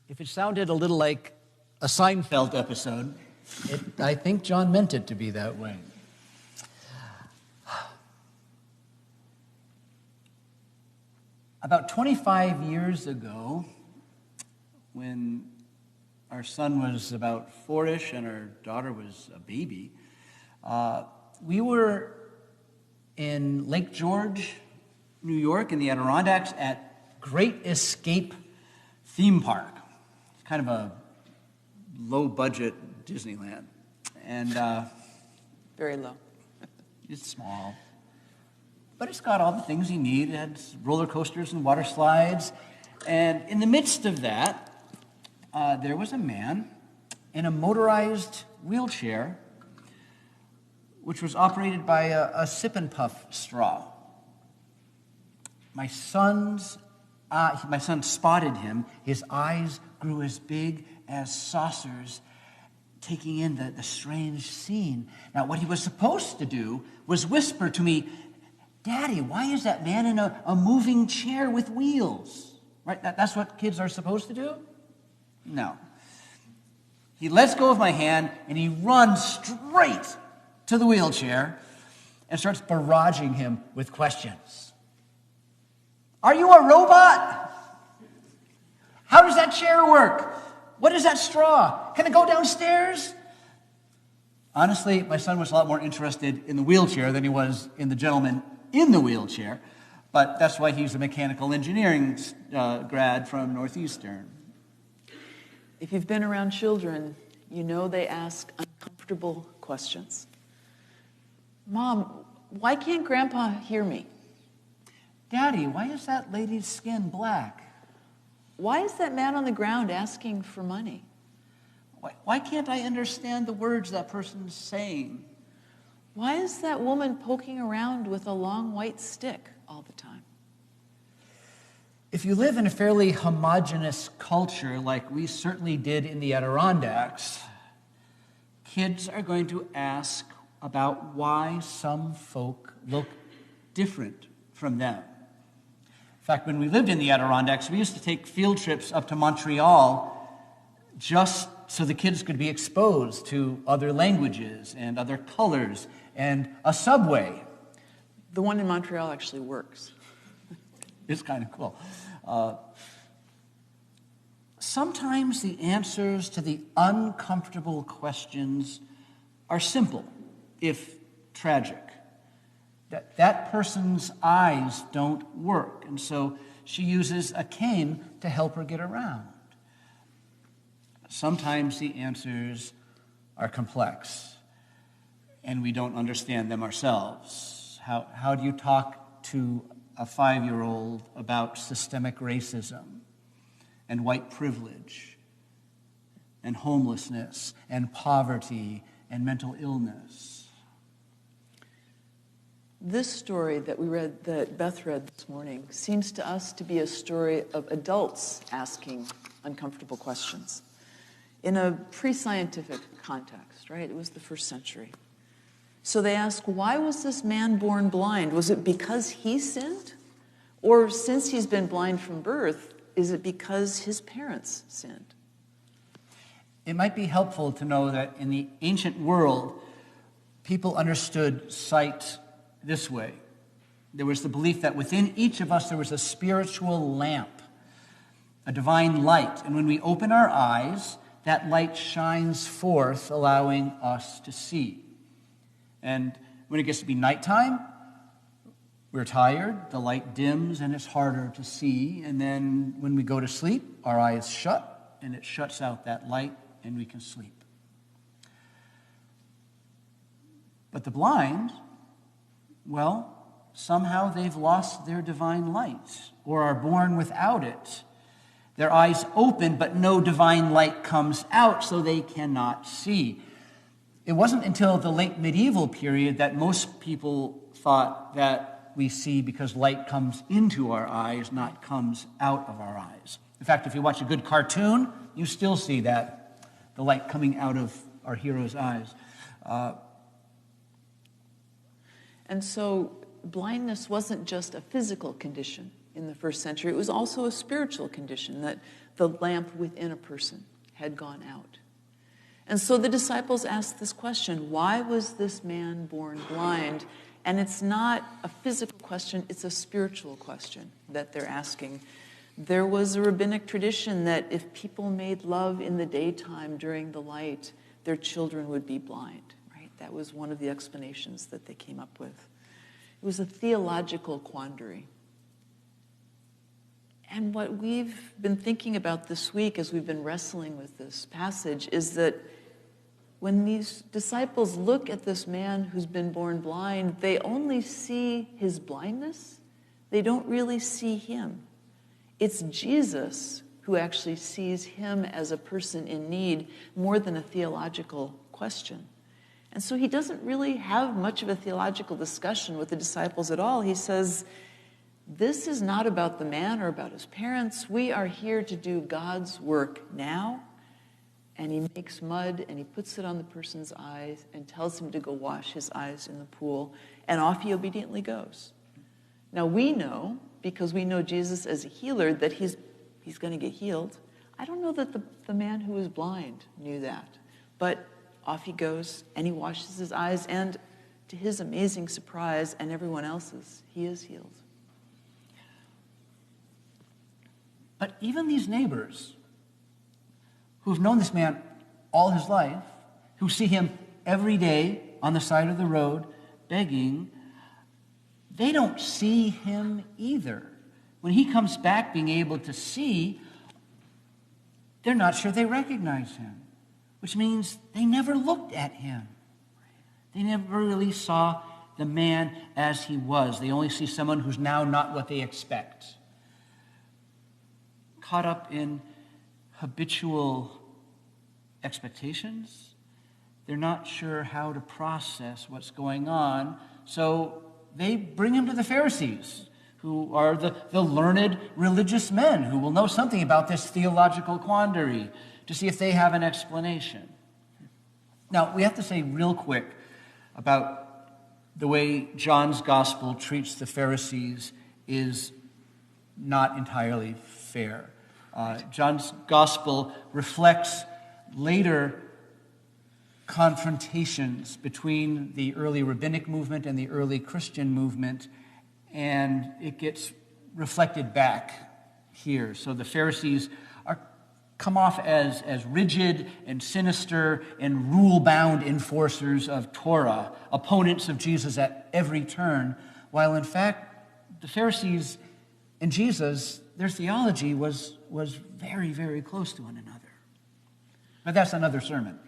If it sounded a little like a Seinfeld episode, I think John meant it to be that way. About 25 years ago, when our son was about 4-ish and our daughter was a baby, we were in Lake George, New York, in the Adirondacks at Great Escape theme park. It's kind of a low-budget Disneyland. And very low. It's small. But it's got all the things you need. It had roller coasters and water slides. And in the midst of that, there was a man in a motorized wheelchair, which was operated by a sip and puff straw. My son spotted him. His eyes grew as big as saucers, taking in the strange scene. Now, what he was supposed to do was whisper to me, "Daddy, why is that man in a moving chair with wheels?" Right? That's what kids are supposed to do? No. He lets go of my hand, and he runs straight to the wheelchair and starts barraging him with questions. Are you a robot? How does that chair work? What is that straw? Can it go downstairs? Honestly, my son was a lot more interested in the wheelchair than he was in the gentleman in the wheelchair, but that's why he's a mechanical engineering grad from Northeastern. If you've been around children, you know they ask uncomfortable questions. Mom, why can't Grandpa hear me? Daddy, why is that lady's skin black? Why is that man on the ground asking for money? Why can't I understand the words that person's saying? Why is that woman poking around with a long white stick all the time? If you live in a fairly homogeneous culture like we certainly did in the Adirondacks, kids are going to ask about why some folk look different from them. In fact, when we lived in the Adirondacks, we used to take field trips up to Montreal just so the kids could be exposed to other languages and other colors and a subway. The one in Montreal actually works. It's kind of cool. Sometimes the answers to the uncomfortable questions are simple, if tragic. That person's eyes don't work, and so she uses a cane to help her get around. Sometimes the answers are complex, and we don't understand them ourselves. How do you talk to a 5-year-old about systemic racism and white privilege and homelessness and poverty and mental illness? This story that Beth read this morning, seems to us to be a story of adults asking uncomfortable questions in a pre-scientific context, right? It was the first century. So they ask, why was this man born blind? Was it because he sinned? Or since he's been blind from birth, is it because his parents sinned? It might be helpful to know that in the ancient world, people understood sight this way. There was the belief that within each of us there was a spiritual lamp, a divine light. And when we open our eyes, that light shines forth, allowing us to see. And when it gets to be nighttime, we're tired, the light dims, and it's harder to see. And then when we go to sleep, our eyes shut, and it shuts out that light, and we can sleep. But the blind, well, somehow they've lost their divine light, or are born without it. Their eyes open, but no divine light comes out, so they cannot see. It wasn't until the late medieval period that most people thought that we see because light comes into our eyes, not comes out of our eyes. In fact, if you watch a good cartoon, you still see that, the light coming out of our hero's eyes. And so blindness wasn't just a physical condition in the first century. It was also a spiritual condition, that the lamp within a person had gone out. And so the disciples asked this question, why was this man born blind? And it's not a physical question, it's a spiritual question that they're asking. There was a rabbinic tradition that if people made love in the daytime during the light, their children would be blind, right? That was one of the explanations that they came up with. It was a theological quandary. And what we've been thinking about this week as we've been wrestling with this passage is that when these disciples look at this man who's been born blind, they only see his blindness. They don't really see him. It's Jesus who actually sees him as a person in need more than a theological question. And so he doesn't really have much of a theological discussion with the disciples at all. He says, this is not about the man or about his parents. We are here to do God's work now. And he makes mud and he puts it on the person's eyes and tells him to go wash his eyes in the pool. And off he obediently goes. Now we know, because we know Jesus as a healer, that he's going to get healed. I don't know that the man who was blind knew that. But off he goes and he washes his eyes. And to his amazing surprise and everyone else's, he is healed. But even these neighbors who've known this man all his life, who see him every day on the side of the road begging, they don't see him either. When he comes back being able to see, they're not sure they recognize him, which means they never looked at him. They never really saw the man as he was. They only see someone who's now not what they expect. Caught up in habitual expectations. They're not sure how to process what's going on, so they bring him to the Pharisees, who are the learned religious men who will know something about this theological quandary, to see if they have an explanation. Now, we have to say real quick about the way John's gospel treats the Pharisees is not entirely fair. John's gospel reflects later confrontations between the early rabbinic movement and the early Christian movement, and it gets reflected back here. So the Pharisees come off as rigid and sinister and rule-bound enforcers of Torah, opponents of Jesus at every turn, while in fact the Pharisees and Jesus, their theology was very, very close to one another. But that's another sermon.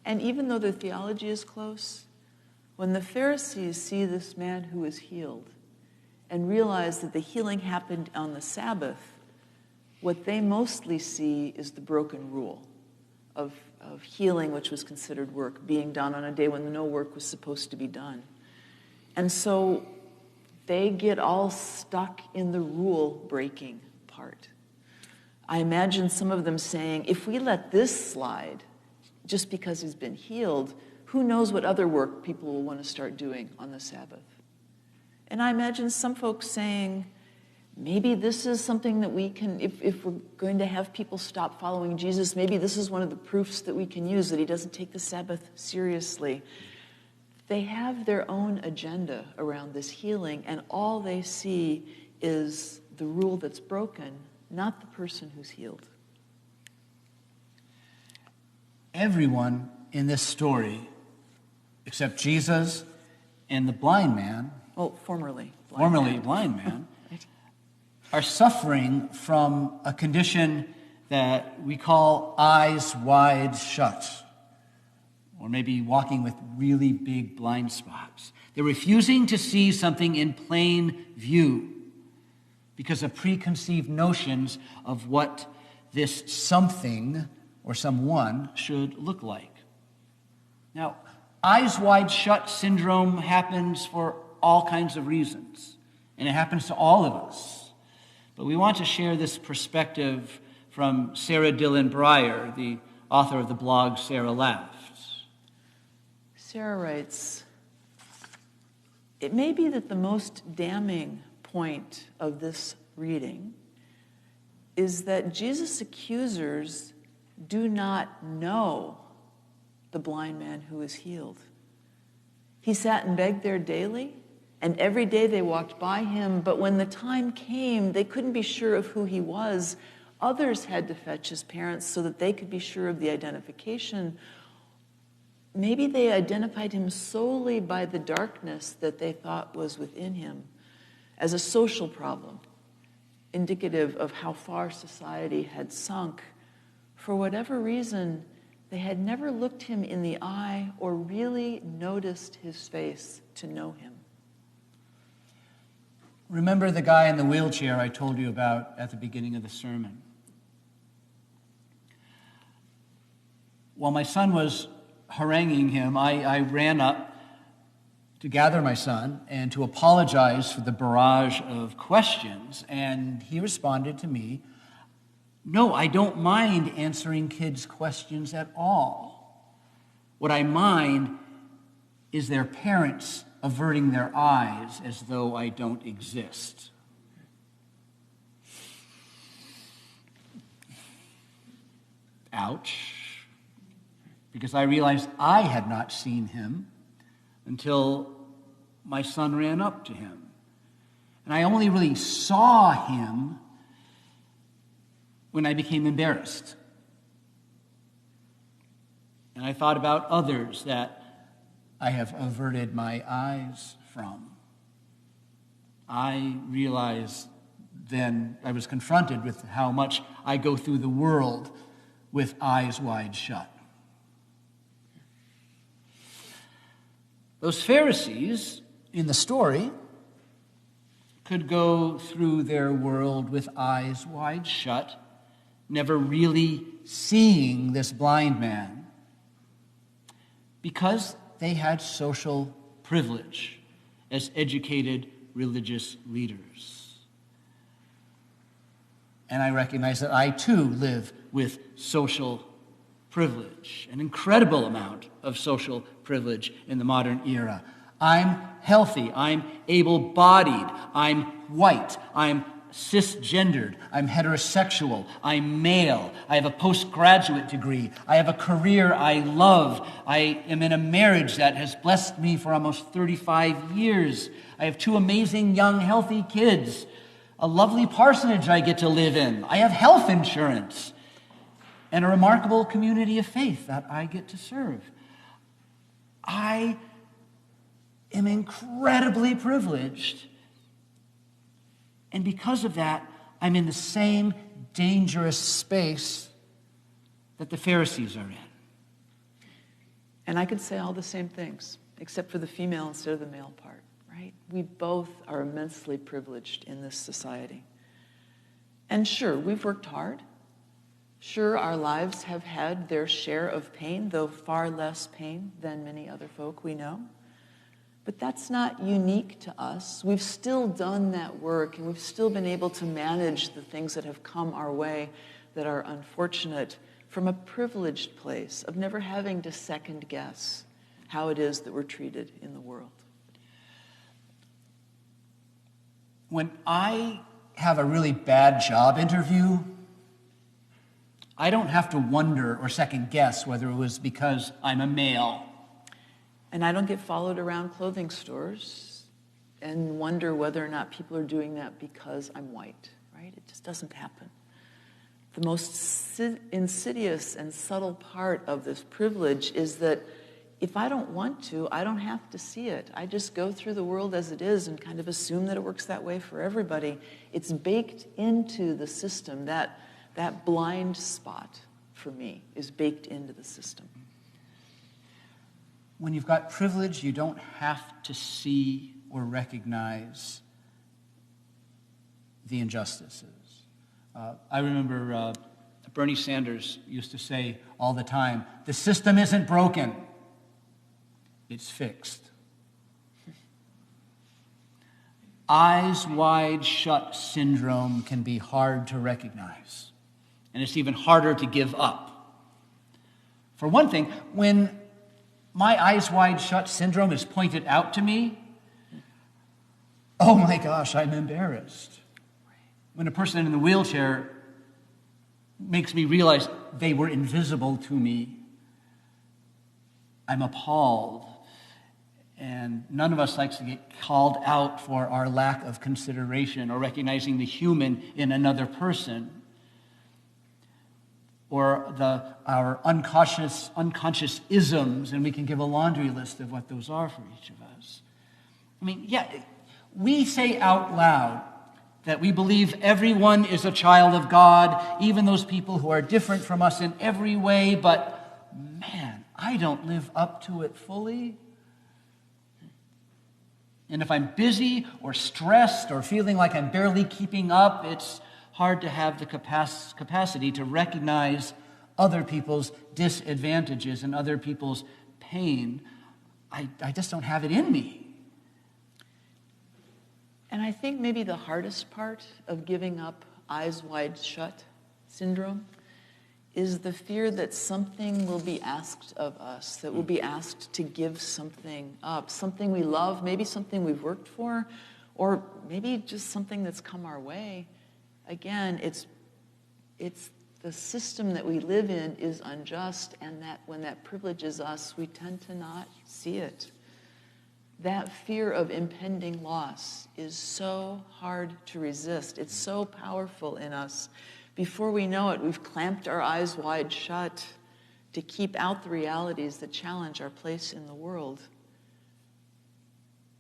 And even though their theology is close, when the Pharisees see this man who is healed and realize that the healing happened on the Sabbath, what they mostly see is the broken rule of healing, which was considered work, being done on a day when no work was supposed to be done. And so they get all stuck in the rule-breaking part. I imagine some of them saying, if we let this slide, just because he's been healed, who knows what other work people will want to start doing on the Sabbath? And I imagine some folks saying, maybe this is something that we can, if we're going to have people stop following Jesus, maybe this is one of the proofs that we can use, that he doesn't take the Sabbath seriously. They have their own agenda around this healing, and all they see is the rule that's broken, not the person who's healed. Everyone in this story, except Jesus and the blind man, formerly blind man, are suffering from a condition that we call eyes wide shut, or maybe walking with really big blind spots. They're refusing to see something in plain view because of preconceived notions of what this something or someone should look like. Now, eyes wide shut syndrome happens for all kinds of reasons, and it happens to all of us. But we want to share this perspective from Sarah Dillon Breyer, the author of the blog Sarah Laughs. Sarah writes, it may be that the most damning point of this reading is that Jesus' accusers do not know the blind man who is healed. He sat and begged there daily, and every day they walked by him, but when the time came, they couldn't be sure of who he was. Others had to fetch his parents so that they could be sure of the identification. Maybe they identified him solely by the darkness that they thought was within him as a social problem, indicative of how far society had sunk. For whatever reason, they had never looked him in the eye or really noticed his face to know him. Remember the guy in the wheelchair I told you about at the beginning of the sermon? While my son was haranguing him, I ran up to gather my son and to apologize for the barrage of questions, and he responded to me, "No, I don't mind answering kids' questions at all. What I mind is their parents averting their eyes as though I don't exist." Ouch. Because I realized I had not seen him until my son ran up to him. And I only really saw him when I became embarrassed. And I thought about others that I have averted my eyes from. I realized then I was confronted with how much I go through the world with eyes wide shut. Those Pharisees in the story could go through their world with eyes wide shut, never really seeing this blind man, because they had social privilege as educated religious leaders. And I recognize that I too live with social privilege, an incredible amount of social privilege in the modern era. I'm healthy, I'm able-bodied, I'm white, I'm cisgendered, I'm heterosexual, I'm male, I have a postgraduate degree, I have a career I love, I am in a marriage that has blessed me for almost 35 years, I have 2 amazing young healthy kids, a lovely parsonage I get to live in, I have health insurance, and a remarkable community of faith that I get to serve. I am incredibly privileged. And because of that, I'm in the same dangerous space that the Pharisees are in. And I could say all the same things, except for the female instead of the male part, right? We both are immensely privileged in this society. And sure, we've worked hard. Sure, our lives have had their share of pain, though far less pain than many other folk we know. But that's not unique to us. We've still done that work, and we've still been able to manage the things that have come our way that are unfortunate from a privileged place of never having to second guess how it is that we're treated in the world. When I have a really bad job interview, I don't have to wonder or second guess whether it was because I'm a male. And I don't get followed around clothing stores and wonder whether or not people are doing that because I'm white, right? It just doesn't happen. The most insidious and subtle part of this privilege is that if I don't want to, I don't have to see it. I just go through the world as it is and kind of assume that it works that way for everybody. It's baked into the system. That blind spot, for me, is baked into the system. When you've got privilege, you don't have to see or recognize the injustices. I remember Bernie Sanders used to say all the time, the system isn't broken, it's fixed. Eyes wide shut syndrome can be hard to recognize, and it's even harder to give up. For one thing, when my eyes wide shut syndrome is pointed out to me, oh my gosh, I'm embarrassed. When a person in the wheelchair makes me realize they were invisible to me. I'm appalled. And none of us likes to get called out for our lack of consideration or recognizing the human in another person, or our unconscious isms, and we can give a laundry list of what those are for each of us. I mean, yeah, we say out loud that we believe everyone is a child of God, even those people who are different from us in every way, but man, I don't live up to it fully. And if I'm busy or stressed or feeling like I'm barely keeping up, it's hard to have the capacity to recognize other people's disadvantages and other people's pain. I just don't have it in me. And I think maybe the hardest part of giving up eyes wide shut syndrome is the fear that something will be asked of us, that we'll be asked to give something up, something we love, maybe something we've worked for, or maybe just something that's come our way. Again, it's the system that we live in is unjust, and that when that privileges us, we tend to not see it. That fear of impending loss is so hard to resist. It's so powerful in us. Before we know it, we've clamped our eyes wide shut to keep out the realities that challenge our place in the world.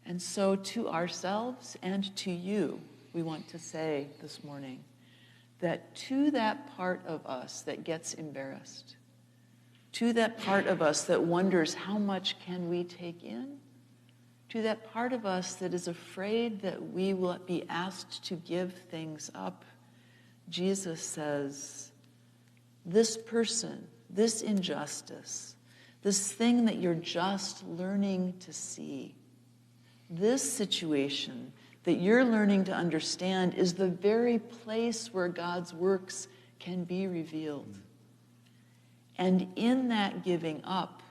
And so to ourselves and to you, we want to say this morning that to that part of us that gets embarrassed, to that part of us that wonders how much can we take in, to that part of us that is afraid that we will be asked to give things up, Jesus says, this person, this injustice, this thing that you're just learning to see, this situation that you're learning to understand is the very place where God's works can be revealed. And in that giving up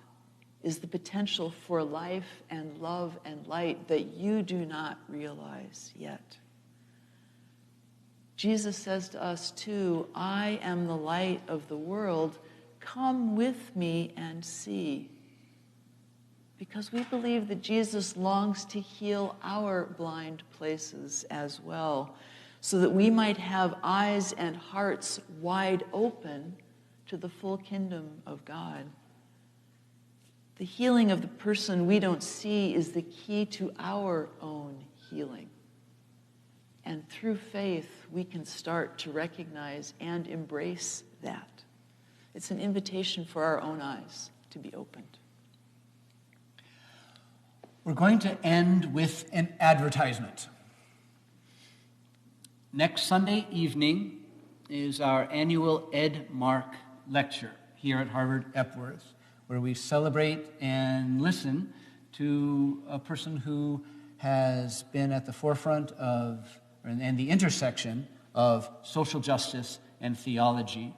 is the potential for life and love and light that you do not realize yet. Jesus says to us too, I am the light of the world. Come with me and see. Because we believe that Jesus longs to heal our blind places as well, so that we might have eyes and hearts wide open to the full kingdom of God. The healing of the person we don't see is the key to our own healing. And through faith, we can start to recognize and embrace that. It's an invitation for our own eyes to be opened. We're going to end with an advertisement. Next Sunday evening is our annual Ed Mark lecture here at Harvard-Epworth, where we celebrate and listen to a person who has been at the forefront of and the intersection of social justice and theology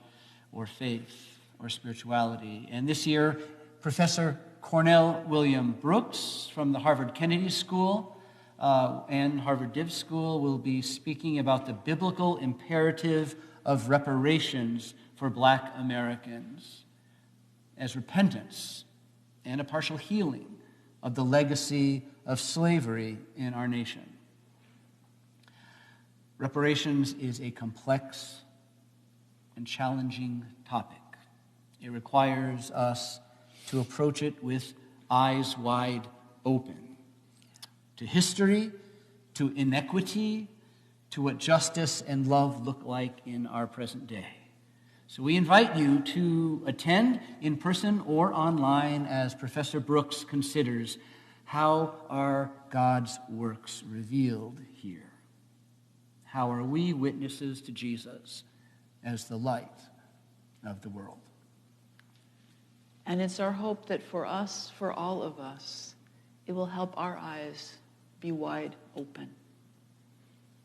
or faith or spirituality. And this year, Professor Cornell William Brooks from the Harvard Kennedy School and Harvard Div School will be speaking about the biblical imperative of reparations for Black Americans as repentance and a partial healing of the legacy of slavery in our nation. Reparations is a complex and challenging topic. It requires us to approach it with eyes wide open to history, to inequity, to what justice and love look like in our present day. So we invite you to attend in person or online as Professor Brooks considers how are God's works revealed here. How are we witnesses to Jesus as the light of the world? And it's our hope that for us, for all of us, it will help our eyes be wide open.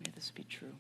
May this be true.